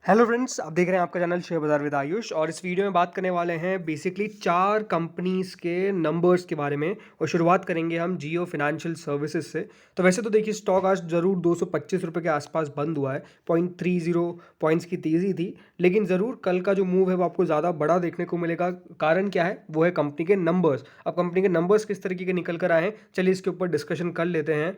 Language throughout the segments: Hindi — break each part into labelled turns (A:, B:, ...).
A: हेलो फ्रेंड्स, आप देख रहे हैं आपका चैनल शेयर बाजार विद आयुष। और इस वीडियो में बात करने वाले हैं बेसिकली 4 कंपनीज़ के नंबर्स के बारे में। और शुरुआत करेंगे हम जियो फिनेंशियल सर्विसेज से। तो वैसे तो देखिए, स्टॉक आज ज़रूर 225 रुपये के आसपास बंद हुआ है। 0.30 पॉइंट्स की तेज़ी थी, लेकिन ज़रूर कल का जो मूव है वो आपको ज़्यादा बड़ा देखने को मिलेगा। कारण क्या है? वो है कंपनी के नंबर्स। अब कंपनी के नंबर्स किस तरीके के निकल कर आए हैं, चलिए इसके ऊपर डिस्कशन कर लेते हैं।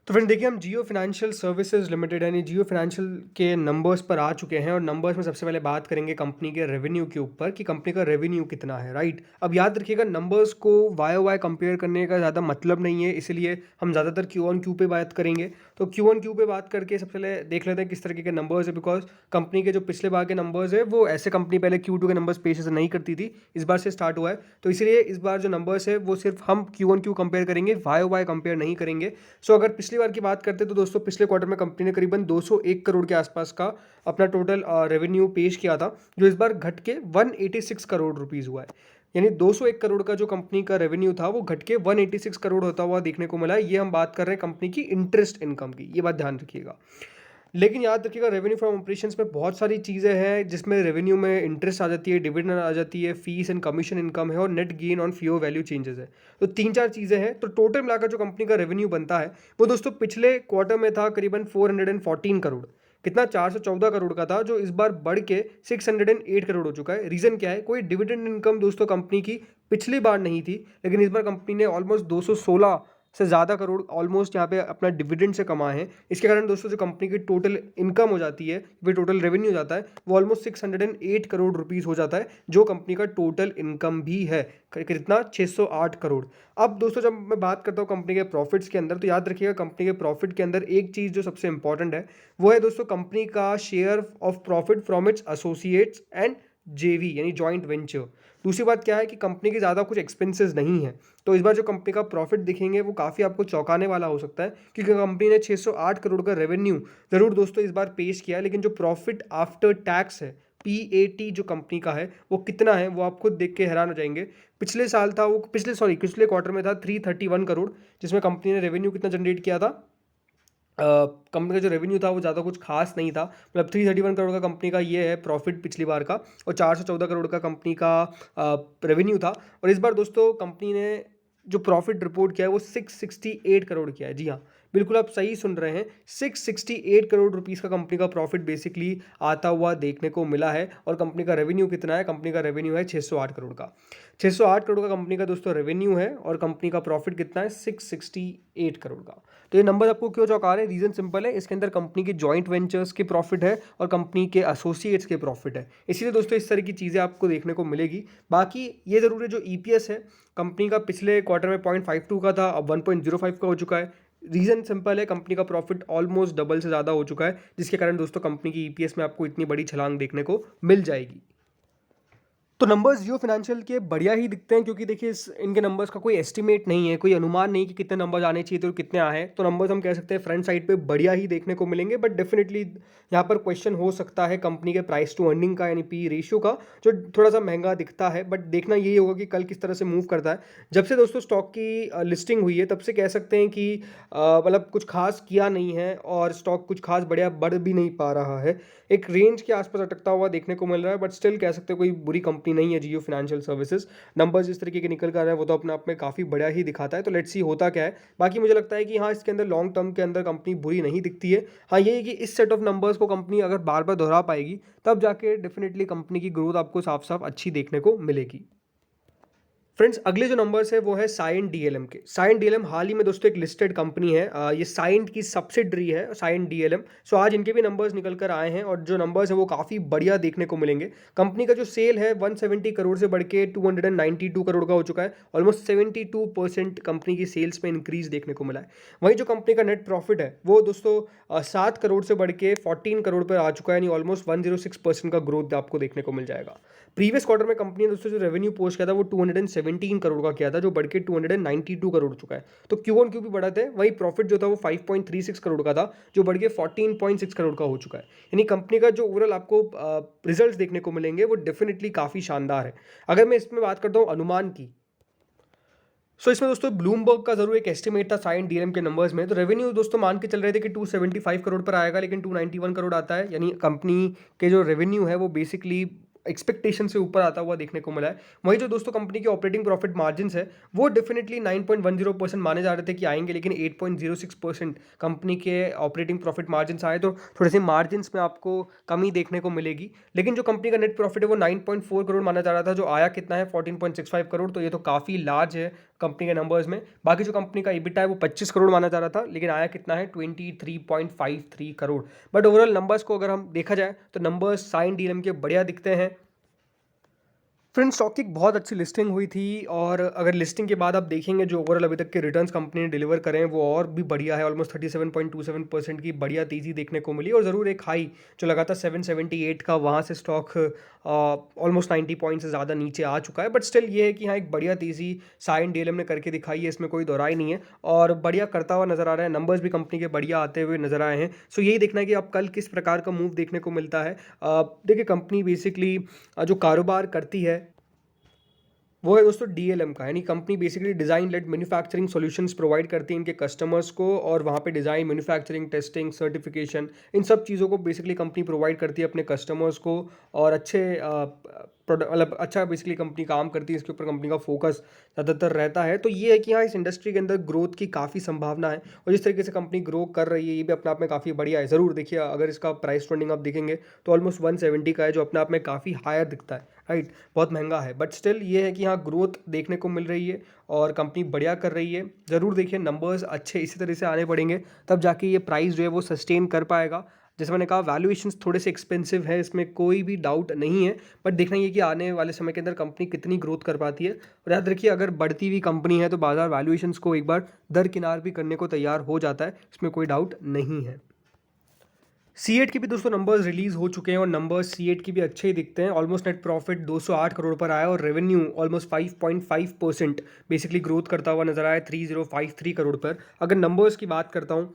A: तो फ्रेंड देखिए, हम जियो फिनेंशियल सर्विसेज लिमिटेड यानी जियो फिनेंशियल के नंबर्स पर आ चुके हैं। और नंबर्स में सबसे पहले बात करेंगे कंपनी के रेवेन्यू के ऊपर कि कंपनी का रेवेन्यू कितना है, राइट। अब याद रखिएगा, नंबर्स को वाई वाई कंपेयर करने का ज़्यादा मतलब नहीं है, इसलिए हम ज़्यादातर क्यू ऑन क्यू पे बात करेंगे। तो क्यू ऑन क्यू पे बात करके सबसे पहले देख लेते हैं किस तरीके के नंबर्स है। बिकॉज कंपनी के जो पिछले बार के नंबर्स है वो ऐसे कंपनी पहले Q2 के नंबर्स पेश ऐसे नहीं करती थी, इस बार से स्टार्ट हुआ है। तो इसलिए इस बार जो नंबर्स है वो सिर्फ हम क्यू ऑन क्यू कंपेयर करेंगे, वाई वाई कंपेयर नहीं करेंगे। सो अगर पिछली बार की बात करते तो दोस्तों, पिछले क्वार्टर में कंपनी ने करीबन 201 करोड़ के आसपास का अपना टोटल रेवेन्यू पेश किया था, जो इस बार घट के 186 करोड़ रुपीस हुआ है। यानी 201 करोड़ का जो कंपनी का रेवेन्यू था वो घट के 186 करोड़ होता हुआ देखने को मिला है। ये हम बात कर रहे हैं कंपनी की इंटरेस्ट इनकम की, ये बात ध्यान रखिएगा। लेकिन याद रखिएगा, रेवेन्यू फ्रॉम ऑपरेशंस में बहुत सारी चीज़ें हैं, जिसमें रेवेन्यू में इंटरेस्ट आ जाती है, डिविडेंड आ जाती है, फीस एंड कमीशन इनकम है और net gain on fair value changes है। तो 3-4 चीज़ें हैं। तो टोटल मिलाकर जो कंपनी का रेवेन्यू बनता है वो दोस्तों पिछले क्वार्टर में था करीबन 414 करोड़। कितना? 414 करोड़ का था, जो इस बार बढ़ के 608 करोड़ हो चुका है। रीज़न क्या है? कोई डिविडेंड इनकम दोस्तों कंपनी की पिछली बार नहीं थी, लेकिन इस बार कंपनी ने ऑलमोस्ट 216 से ज़्यादा करोड़ ऑलमोस्ट यहाँ पे अपना डिविडेंड से कमाए हैं। इसके कारण दोस्तों जो कंपनी की टोटल इनकम हो जाती है, वो टोटल रेवेन्यू हो जाता है, वो ऑलमोस्ट 608 करोड़ रुपीस हो जाता है, जो कंपनी का टोटल इनकम भी है। कितना? 608 करोड़। अब दोस्तों जब मैं बात करता हूँ कंपनी के प्रॉफिट्स के अंदर, तो याद रखिएगा कंपनी के प्रॉफिट के अंदर एक चीज़ जो सबसे इंपॉर्टेंट है वो है दोस्तों कंपनी का share of profit from its associates and जेवी यानी जॉइंट वेंचर। दूसरी बात क्या है कि कंपनी के ज़्यादा कुछ एक्सपेंसेस नहीं है। तो इस बार जो कंपनी का प्रॉफिट दिखेंगे वो काफ़ी आपको चौंकाने वाला हो सकता है, क्योंकि कंपनी ने 608 करोड़ का रेवेन्यू ज़रूर दोस्तों इस बार पेश किया है, लेकिन जो प्रॉफिट आफ्टर टैक्स है, PAT जो कंपनी का है वो कितना है, वो आप खुद देख के हैरान हो जाएंगे। पिछले साल था वो, पिछले क्वार्टर में था 331 करोड़, जिसमें कंपनी ने रेवेन्यू कितना जनरेट किया था। कंपनी का जो रेवेन्यू था वो ज़्यादा कुछ खास नहीं था। मतलब 331 करोड़ का कंपनी का ये है प्रॉफिट पिछली बार का, और 414 करोड़ का कंपनी का रेवेन्यू था। और इस बार दोस्तों कंपनी ने जो प्रॉफिट रिपोर्ट किया है वो 668 करोड़ किया है। जी हाँ, बिल्कुल आप सही सुन रहे हैं, 668 करोड़ रुपीस का कंपनी का प्रॉफिट बेसिकली आता हुआ देखने को मिला है। और कंपनी का रेवेन्यू कितना है? कंपनी का रेवेन्यू है 608 करोड़ का। 608 करोड़ का कंपनी का दोस्तों रेवेन्यू है, और कंपनी का प्रॉफिट कितना है? 668 करोड़ का। तो ये नंबर आपको क्यों चौंका रहे हैं? रीज़न सिंपल है, इसके अंदर कंपनी के जॉइंट वेंचर्स के प्रॉफिट है और कंपनी के एसोसिएट्स के प्रॉफिट है। इसीलिए दोस्तों इस तरह की चीज़ें आपको देखने को मिलेगी। बाकी ये ज़रूर है, जो EPS है कंपनी का पिछले क्वार्टर में 0.52 का था, अब 1.05 का हो चुका है। रीज़न सिंपल है, कंपनी का प्रॉफिट ऑलमोस्ट डबल से ज़्यादा हो चुका है, जिसके कारण दोस्तों कंपनी की EPS में आपको इतनी बड़ी छलांग देखने को मिल जाएगी। तो नंबर्स जियो फिनेंशियल के बढ़िया ही दिखते हैं, क्योंकि देखिए इनके नंबर्स का कोई एस्टिमेट नहीं है, कोई अनुमान नहीं कि कितने नंबर्स आने चाहिए थे और कितने आए हैं। तो नंबर्स हम कह सकते हैं फ्रंट साइड पे बढ़िया ही देखने को मिलेंगे। बट डेफिनेटली यहाँ पर क्वेश्चन हो सकता है कंपनी के प्राइस टू अर्निंग का यानी P रेशियो का, जो थोड़ा सा महंगा दिखता है। बट देखना यही होगा कि कल किस तरह से मूव करता है। जब से दोस्तों स्टॉक की लिस्टिंग हुई है, तब से कह सकते हैं कि मतलब कुछ खास किया नहीं है, और स्टॉक कुछ खास बढ़िया बढ़ भी नहीं पा रहा है। एक रेंज के आसपास अटकता हुआ देखने को मिल रहा है, बट स्टिल कह सकते हैं कोई बुरी कंपनी नहीं है जियो फाइनेंशियल सर्विसेज। नंबर्स जिस तरीके के निकल कर रहे हैं वो तो अपने आप में काफ़ी बढ़िया ही दिखाता है। तो लेट्स सी होता क्या है। बाकी मुझे लगता है कि हाँ, इसके अंदर लॉन्ग टर्म के अंदर कंपनी बुरी नहीं दिखती है। हाँ, ये है कि इस सेट ऑफ नंबर्स को कंपनी अगर बार बार दोहरा पाएगी, तब जाके डेफिनेटली कंपनी की ग्रोथ आपको साफ साफ अच्छी देखने को मिलेगी। फ्रेंड्स, अगले जो नंबर्स है वो है साइंट DLM के। साइंट DLM हाल ही में दोस्तों एक लिस्टेड कंपनी है, ये साइंट की सब्सिडरी है साइंट DLM। सो आज इनके भी नंबर्स निकल कर आए हैं, और जो नंबर्स है वो काफ़ी बढ़िया देखने को मिलेंगे। कंपनी का जो सेल है 170 करोड़ से बढ़ के 292 करोड़ का हो चुका है। ऑलमोस्ट 72% कंपनी की सेल्स में इंक्रीज देखने को मिला है। वहीं जो कंपनी का नेट प्रॉफिट है वो दोस्तों 7 करोड़ से बढ़ के 14 करोड़ पर आ चुका है, यानी ऑलमोस्ट 106% का ग्रोथ आपको देखने को मिल जाएगा। प्रीवियस क्वार्टर में कंपनी ने दोस्तों जो रेवेन्यू पोस्ट किया था वो 217 करोड़ का किया था, जो बढ़ के 292 करोड़ हो चुका है। तो क्यू ऑन क्यू भी बढ़ा थे। वही प्रॉफिट जो था वो 5.36 करोड़ का था, जो बढ़ के 14.6 करोड़ का हो चुका है। यानी कंपनी का जो ओवरऑल आपको रिजल्ट्स देखने को मिलेंगे वो डेफिनेटली काफ़ी शानदार है। अगर मैं इसमें बात करता हूँ अनुमान की, इसमें दोस्तों ब्लूमबर्ग का ज़रूर एक एस्टिमेट था साइन डीएलएम के नंबर्स में। तो रेवेन्यू दोस्तों मान के चल रहे थे कि 275 करोड़ पर आएगा, लेकिन 291 करोड़ आता है। यानी कंपनी के जो रेवेन्यू है वो बेसिकली एक्सपेक्टेशन से ऊपर आता हुआ देखने को मिला है। वहीं जो दोस्तों कंपनी के ऑपरेटिंग प्रॉफिट मार्जिन्स है वो डेफिनेटली 9.10% माने जा रहे थे कि आएंगे, लेकिन 8.06% कंपनी के ऑपरेटिंग प्रॉफिट मार्जिन्स आए। तो थोड़े से मार्जिन्स में आपको कमी देखने को मिलेगी। लेकिन जो कंपनी का नेट प्रॉफिट है वो 9.4 करोड़ माना जा रहा था, जो आया कितना है 14.65 करोड़। तो ये तो काफ़ी लार्ज है कंपनी के नंबर्स में। बाकी जो कंपनी का EBITDA है वो 25 करोड़ माना जा रहा था, लेकिन आया कितना है 23.53 करोड़। बट ओवरऑल नंबर्स को अगर हम देखा जाए तो नंबर्स साइन डीएलएम के बढ़िया दिखते हैं। फ्रेंड्स, स्टॉक की एक बहुत अच्छी लिस्टिंग हुई थी, और अगर लिस्टिंग के बाद आप देखेंगे जो ओवरऑल अभी तक के रिटर्न्स कंपनी ने डिलीवर करें हैं वो और भी बढ़िया है। ऑलमोस्ट 37.27% की बढ़िया तेज़ी देखने को मिली, और ज़रूर एक हाई जो लगा था 778 का, वहाँ से स्टॉक ऑलमोस्ट 90 पॉइंट से ज़्यादा नीचे आ चुका है। बट स्टिल ये है कि हाँ, एक बढ़िया तेज़ी साइन डीएलएम ने करके दिखाई है, इसमें कोई दोहराई नहीं है, और बढ़िया करता हुआ नज़र आ रहा है। नंबर्स भी कंपनी के बढ़िया आते हुए नज़र आए हैं। सो यही देखना है कि अब कल किस प्रकार का मूव देखने को मिलता है। देखिए, कंपनी बेसिकली जो कारोबार करती है वो है दोस्तों डीएलएम का, यानी company basically design led manufacturing solutions provide करती है इनके कस्टमर्स को, और वहाँ पे डिज़ाइन, मैन्युफैक्चरिंग, टेस्टिंग, सर्टिफिकेशन, इन सब चीज़ों को बेसिकली कंपनी प्रोवाइड करती है अपने कस्टमर्स को। और अच्छे प्रोडक्ट, मतलब अच्छा बेसिकली कंपनी काम करती है, इसके ऊपर कंपनी का फोकस ज़्यादातर रहता है। तो ये है कि हाँ, इस इंडस्ट्री के अंदर ग्रोथ की काफ़ी संभावना है, और जिस तरीके से कंपनी ग्रो कर रही है ये भी अपने आप में काफ़ी बढ़िया है। ज़रूर देखिए, अगर इसका प्राइस ट्रेंडिंग आप देखेंगे तो ऑलमोस्ट 170 का है, जो अपने आप में काफ़ी हायर दिखता है, राइट, बहुत महंगा है। बट स्टिल ये है कि हाँ, ग्रोथ देखने को मिल रही है और कंपनी बढ़िया कर रही है। ज़रूर देखिए, नंबर्स अच्छे इसी तरह से आने पड़ेंगे, तब जाके ये प्राइस जो है वो सस्टेन कर पाएगा। जैसे मैंने कहा, वैल्यूएशंस थोड़े से एक्सपेंसिव है, इसमें कोई भी डाउट नहीं है। बट देखना ये कि आने वाले समय के अंदर कंपनी कितनी ग्रोथ कर पाती है। और याद रखिए, अगर बढ़ती हुई कंपनी है तो बाजार वैल्यूएशंस को एक बार दरकिनार भी करने को तैयार हो जाता है, इसमें कोई डाउट नहीं है। C8 के भी दोस्तों नंबर्स रिलीज़ हो चुके हैं, और नंबर्स C8 की भी अच्छे ही दिखते हैं। ऑलमोस्ट नेट प्रॉफिट 208 करोड़ पर आया, और रेवेन्यू ऑलमोस्ट 5.5% बेसिकली ग्रोथ करता हुआ नजर आया 3053 करोड़ पर। अगर नंबर्स की बात करता हूँ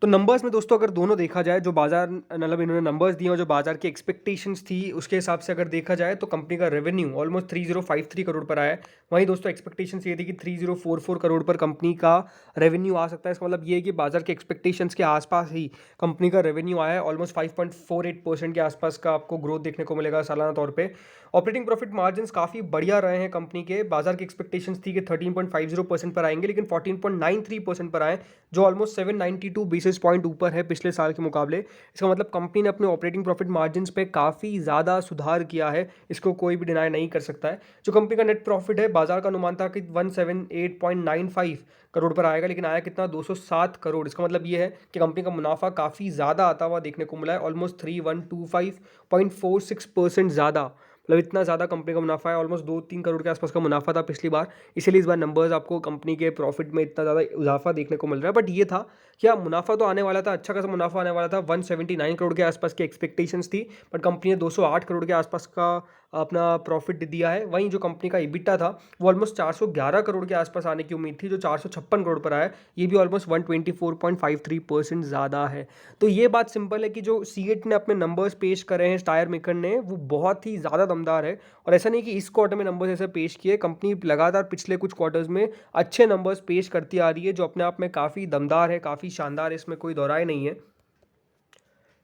A: तो नंबर्स में दोस्तों अगर दोनों देखा जाए, जो बाजार मतलब इन्होंने नंबर्स दिए और जो बाजार की एक्सपेक्टेशंस थी उसके हिसाब से अगर देखा जाए तो कंपनी का रेवेन्यू ऑलमोस्ट 3053 करोड़ पर आया है। वहीं दोस्तों एक्सपेक्टेशंस ये थी कि 3044 करोड़ पर कंपनी का रेवेन्यू आ सकता है। इसका मतलब ये है कि बाजार के एक्सपेक्टेशंस के आसपास ही कंपनी का रेवेन्यू आया है। ऑलमोस्ट 5.48% के आसपास का आपको ग्रोथ देखने को मिलेगा सालाना तौर पर। ऑपरेटिंग प्रॉफिट मार्जिन्स काफ़ी बढ़िया रहे हैं कंपनी के। बाजार की एक्सपेक्टेशंस थी कि 13.50% पर आएंगे, लेकिन 14.93% पर आए, जो ऑलमोस्ट 792 बेसिस पॉइंट ऊपर है पिछले साल के मुकाबले। इसका मतलब कंपनी ने अपने ऑपरेटिंग प्रॉफिट मार्जिन्स पे काफ़ी ज़्यादा सुधार किया है, इसको कोई भी डिनाई नहीं कर सकता है। जो कंपनी का नेट प्रॉफिट है, बाजार का अनुमान था कि 178.95 करोड़ पर आएगा, लेकिन आया कितना 207 करोड़। इसका मतलब ये है कि कंपनी का मुनाफा काफ़ी ज़्यादा आता हुआ देखने को मिला है, ऑलमोस्ट 3125.46% ज़्यादा। मतलब इतना ज़्यादा कंपनी का मुनाफा है, ऑलमोस्ट 2-3 करोड़ के आसपास का मुनाफा था पिछली बार। इसीलिए इस बार नंबर्स आपको कंपनी के प्रॉफिट में इतना ज़्यादा इजाफा देखने को मिल रहा है। बट ये था क्या, मुनाफा तो आने वाला था, अच्छा खासा मुनाफा आने वाला था। 179 करोड़ के आसपास की एक्सपेक्टेशंस थी, बट कंपनी ने 208 करोड़ के आसपास का अपना प्रॉफिट दिया है। वहीं जो कंपनी का EBITDA था वो ऑलमोस्ट 411 करोड़ के आसपास आने की उम्मीद थी, जो 456 करोड़ पर आया। ये भी ऑलमोस्ट 124.53% ज़्यादा है। तो ये बात सिंपल है कि जो C8 ने अपने नंबर्स पेश करे हैं टायर मेकर ने, वो बहुत ही ज़्यादा दमदार है। और ऐसा नहीं कि इस क्वार्टर में नंबर्स ऐसे पेश किए, कंपनी लगातार पिछले कुछ क्वार्टर्स में अच्छे नंबर्स पेश करती आ रही है, जो अपने आप में काफ़ी दमदार है, काफ़ी शानदार है, इसमें कोई दोहराई नहीं है।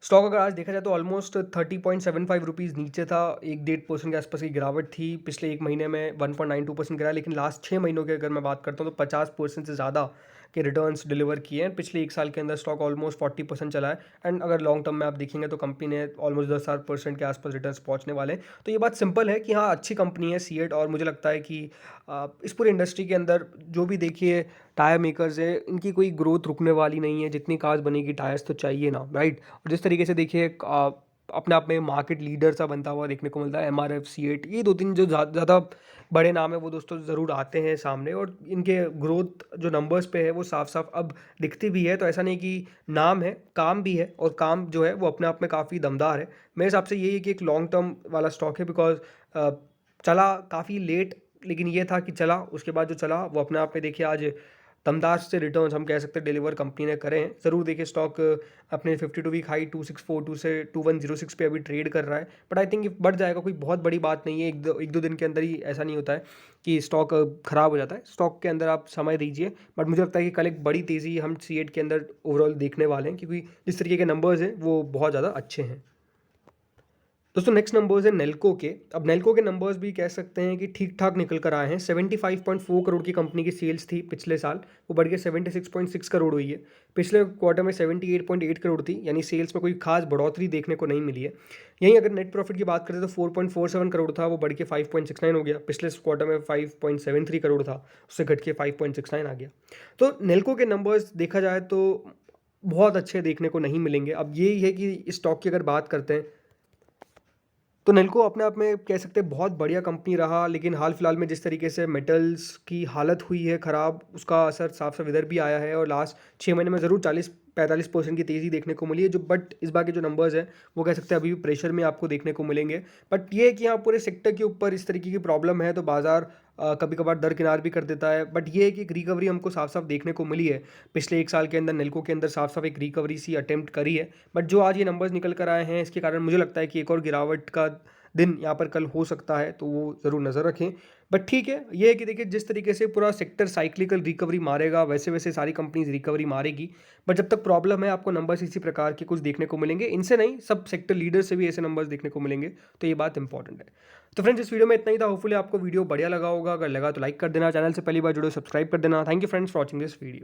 A: स्टॉक अगर आज देखा जाए तो ऑलमोस्ट 30.75 रुपीज़ नीचे था, 1-1.5% के आसपास की गिरावट थी। पिछले एक महीने में 1.92% गिरा, लेकिन लास्ट 6 महीनों की अगर मैं बात करता हूँ तो 50% से ज़्यादा के रिटर्न्स डिलीवर किए हैं। पिछले एक साल के अंदर स्टॉक ऑलमोस्ट 40% चला है, एंड अगर लॉन्ग टर्म में आप देखेंगे तो कंपनी ने ऑलमोस्ट 10% के आसपास रिटर्न्स पहुँचने वाले हैं। तो ये बात सिंपल है कि हाँ, अच्छी कंपनी है C8, और मुझे लगता है कि इस पूरी इंडस्ट्री के अंदर जो भी देखिए टायर मेकर्स है, इनकी कोई ग्रोथ रुकने वाली नहीं है। जितनी कार्स बनेगी, टायर्स तो चाहिए ना, राइट। और जिस तरीके से देखिए अपने आप में मार्केट लीडर सा बनता हुआ देखने को मिलता है MRF, C8, ये 2-3 जो ज़्यादा बड़े नाम है वो दोस्तों ज़रूर आते हैं सामने, और इनके ग्रोथ जो नंबर्स पे है वो साफ साफ अब दिखती भी है। तो ऐसा नहीं कि नाम है, काम भी है, और काम जो है वो अपने आप में काफ़ी दमदार है। मेरे हिसाब से यही है कि एक लॉन्ग टर्म वाला स्टॉक है, बिकॉज चला काफ़ी लेट, लेकिन ये था कि चला, उसके बाद जो चला वो अपने आप में देखिए आज दमदार से रिटर्न्स हम कह सकते हैं डिलीवर कंपनी ने करे हैं। ज़रूर देखिए स्टॉक अपने 52 वीक हाई 2642 से 2106 पे अभी ट्रेड कर रहा है, बट आई थिंक ये बढ़ जाएगा, कोई बहुत बड़ी बात नहीं है। एक दो दिन के अंदर ही ऐसा नहीं होता है कि स्टॉक ख़राब हो जाता है। स्टॉक के अंदर आप समय दीजिए, बट मुझे लगता है कि कल एक बड़ी तेज़ी हम C8 के अंदर ओवरऑल देखने वाले हैं, क्योंकि जिस तरीके के नंबर्स हैं वो बहुत ज़्यादा अच्छे हैं। दोस्तों नेक्स्ट नंबर्स है नेल्को के। अब नेल्को के नंबर्स भी कह सकते हैं कि ठीक ठाक निकल कर आए हैं। 75.4 करोड़ की कंपनी की सेल्स थी पिछले साल, वो बढ़ के 76.6 करोड़ हुई है। पिछले क्वार्टर में 78.8 करोड़ थी, यानी सेल्स में कोई खास बढ़ोतरी देखने को नहीं मिली है। यहीं अगर नेट प्रॉफिट की बात करें तो 4.47 करोड़ था, वो बढ़ के 5.69 हो गया। पिछले क्वार्टर में 5.73 करोड़ था, उससे घट के 5.69 आ गया। तो नेल्को के नंबर्स देखा जाए तो बहुत अच्छे देखने को नहीं मिलेंगे। अब यही है कि इस स्टॉक की अगर बात करते हैं तो नेल्को अपने आप में कह सकते हैं बहुत बढ़िया कंपनी रहा, लेकिन हाल फिलहाल में जिस तरीके से मेटल्स की हालत हुई है ख़राब, उसका असर साफ साफ इधर भी आया है। और लास्ट 6 महीने में ज़रूर 40-45% की तेज़ी देखने को मिली है, जो बट इस बार के जो नंबर्स हैं वो कह सकते हैं अभी भी प्रेशर में आपको देखने को मिलेंगे। बट ये है कि यहाँ पूरे सेक्टर के ऊपर इस तरीके की प्रॉब्लम है तो बाज़ार कभी कभार दरकिनार भी कर देता है। बट ये है कि एक रिकवरी हमको साफ साफ देखने को मिली है। पिछले 1 साल के अंदर नेल्को के अंदर साफ साफ एक रिकवरी सी अटेम्प्ट करी है। बट जो आज ये नंबर्स निकल कर आए हैं इसके कारण मुझे लगता है कि एक और गिरावट का दिन यहाँ पर कल हो सकता है, तो वो ज़रूर नज़र रखें। बट ठीक है, ये है कि देखिए जिस तरीके से पूरा सेक्टर साइक्लिकल रिकवरी मारेगा वैसे वैसे सारी कंपनीज रिकवरी मारेगी। बट जब तक प्रॉब्लम है आपको नंबर्स इसी प्रकार के कुछ देखने को मिलेंगे, इनसे नहीं सब सेक्टर लीडर से भी ऐसे नंबर्स देखने को मिलेंगे। तो ये बात इंपॉर्टेंट है। तो फ्रेंड्स इस वीडियो में इतना ही था। होपफुली आपको वीडियो बढ़िया लगा होगा। अगर लगा तो लाइक कर देना, चैनल से पहली बार जुड़े सब्सक्राइब कर देना। Thank you friends for watching this video.